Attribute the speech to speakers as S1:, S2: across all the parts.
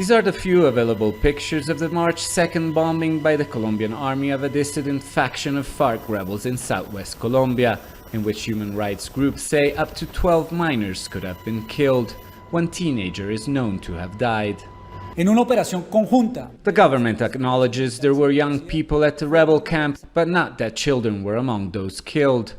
S1: These are the few available pictures of the March 2nd bombing by the Colombian army of a dissident faction of FARC rebels in southwest Colombia, in which human rights groups say up to 12 minors could have been killed. One teenager is known to have died.
S2: En una operación conjunta.
S1: The government acknowledges there were young people at the rebel camp, but not that children were among those killed.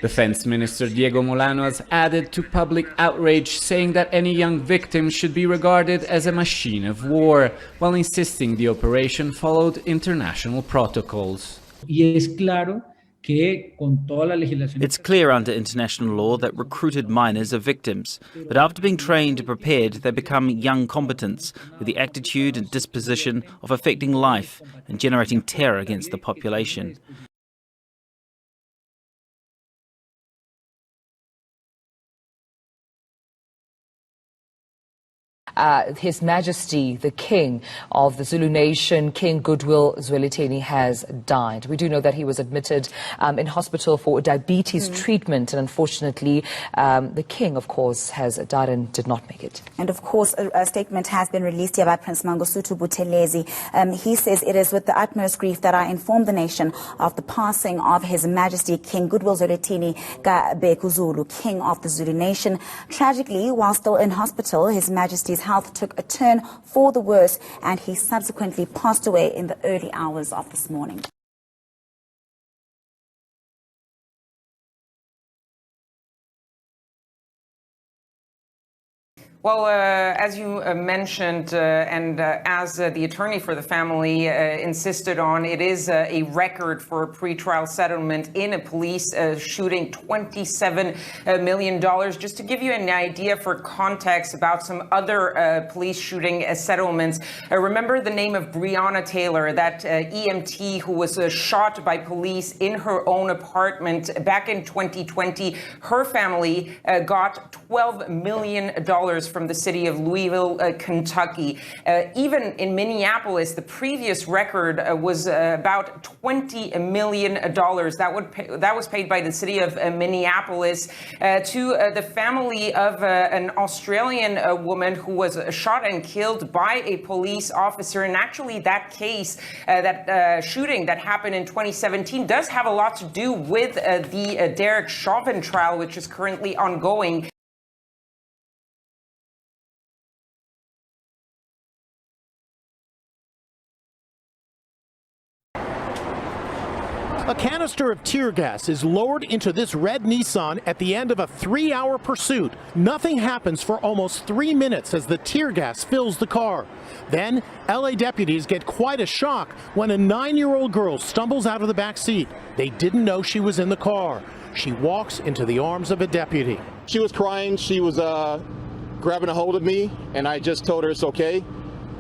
S1: Defense Minister Diego Molano has added to public outrage, saying that any young victim should be regarded as a machine of war, while insisting the operation followed international protocols.
S3: It's clear under international law that recruited minors are victims, but after being trained and prepared, they become young combatants with the attitude and disposition of affecting life and generating terror against the population.
S4: His Majesty, the King of the Zulu nation, King Goodwill Zwelithini, has died. We do know that he was admitted in hospital for diabetes treatment, and unfortunately, the King, of course, has died and did not make it.
S5: And of course, a statement has been released here by Prince Mangosuthu Buthelezi. He says, "It is with the utmost grief that I inform the nation of the passing of His Majesty King Goodwill Zwelithini Zulu, King of the Zulu nation. Tragically, while still in hospital, His Majesty's health took a turn for the worse, and he subsequently passed away in the early hours of this morning."
S6: Well, as you mentioned, and as the attorney for the family insisted on, it is a record for a pretrial settlement in a police shooting, $27 million. Just to give you an idea for context about some other police shooting settlements, remember the name of Breonna Taylor, that EMT who was shot by police in her own apartment back in 2020. Her family got $12 million from the city of Louisville, Kentucky. Even in Minneapolis, the previous record was about $20 million. That was paid by the city of Minneapolis to the family of an Australian woman who was shot and killed by a police officer. And actually, that case, that shooting that happened in 2017, does have a lot to do with the Derek Chauvin trial, which is currently ongoing.
S7: A canister of tear gas is lowered into this red Nissan at the end of a 3-hour pursuit. Nothing happens for almost 3 minutes as the tear gas fills the car. Then, LA deputies get quite a shock when a 9-year-old girl stumbles out of the back seat. They didn't know she was in the car. She walks into the arms of a deputy.
S8: She was crying. She was grabbing a hold of me, and I just told her it's okay.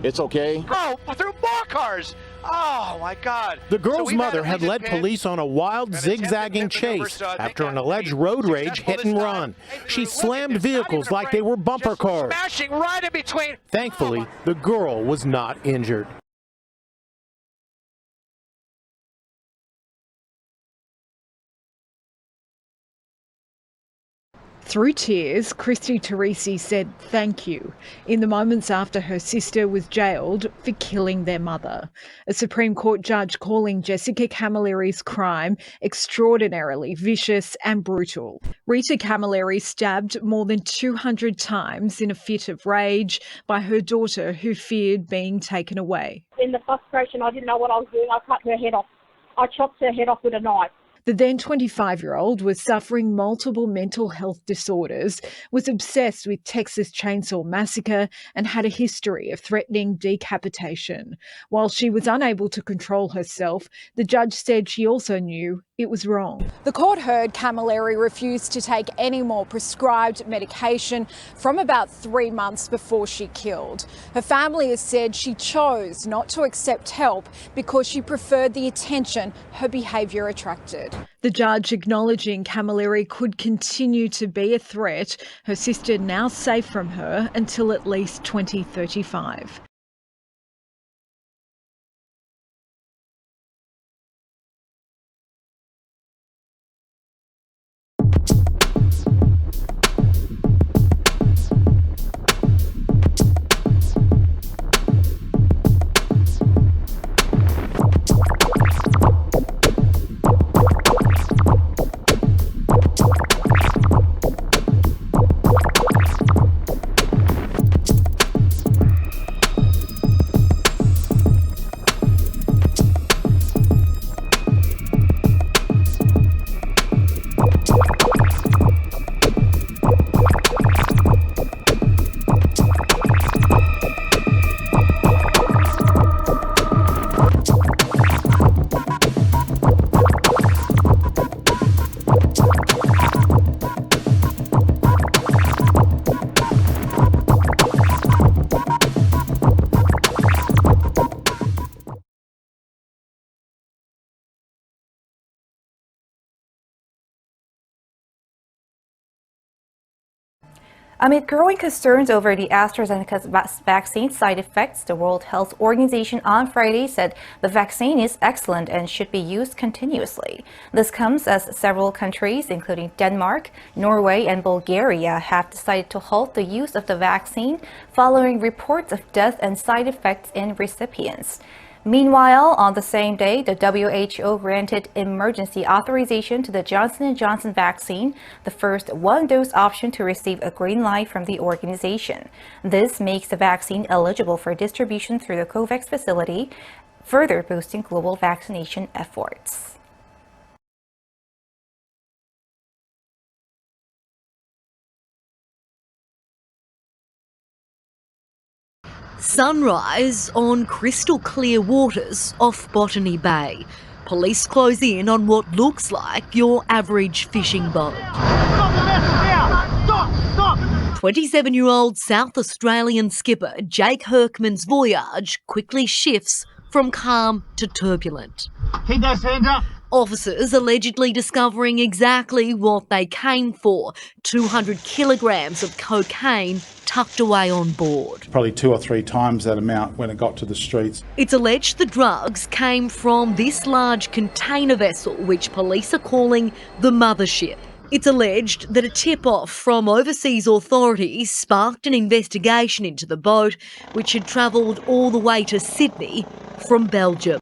S8: It's okay.
S9: Oh, through more cars! Oh, my God.
S7: The girl's mother had led police on a wild, zigzagging chase after an alleged road rage hit and run. She slammed vehicles like they were bumper cars.
S9: Smashing right in between.
S7: Thankfully, the girl was not injured.
S10: Through tears, Christy Teresi said thank you in the moments after her sister was jailed for killing their mother. A Supreme Court judge calling Jessica Camilleri's crime extraordinarily vicious and brutal. Rita Camilleri stabbed more than 200 times in a fit of rage by her daughter, who feared being taken away.
S11: In the frustration, I didn't know what I was doing. I cut her head off. I chopped her head off with a knife.
S10: The then 25-year-old was suffering multiple mental health disorders, was obsessed with Texas Chainsaw Massacre, and had a history of threatening decapitation. While she was unable to control herself, the judge said she also knew it was wrong. The court heard Camilleri refused to take any more prescribed medication from about 3 months before she killed. Her family has said she chose not to accept help because she preferred the attention her behaviour attracted. The judge acknowledging Camilleri could continue to be a threat, her sister now safe from her until at least 2035.
S12: Amid growing concerns over the AstraZeneca vaccine side effects, the World Health Organization on Friday said the vaccine is excellent and should be used continuously. This comes as several countries, including Denmark, Norway, and Bulgaria, have decided to halt the use of the vaccine following reports of death and side effects in recipients. Meanwhile, on the same day, the WHO granted emergency authorization to the Johnson & Johnson vaccine, the first one-dose option to receive a green light from the organization. This makes the vaccine eligible for distribution through the COVAX facility, further boosting global vaccination efforts.
S13: Sunrise on crystal clear waters off Botany Bay. Police close in on what looks like your average fishing boat. 27-year-old South Australian skipper Jake Herkman's voyage quickly shifts from calm to turbulent.
S14: Keep those hands up.
S13: Officers allegedly discovering exactly what they came for, 200 kilograms of cocaine tucked away on board.
S15: Probably 2 or 3 times that amount when it got to the streets.
S13: It's alleged the drugs came from this large container vessel, which police are calling the mothership. It's alleged that a tip-off from overseas authorities sparked an investigation into the boat, which had travelled all the way to Sydney from Belgium.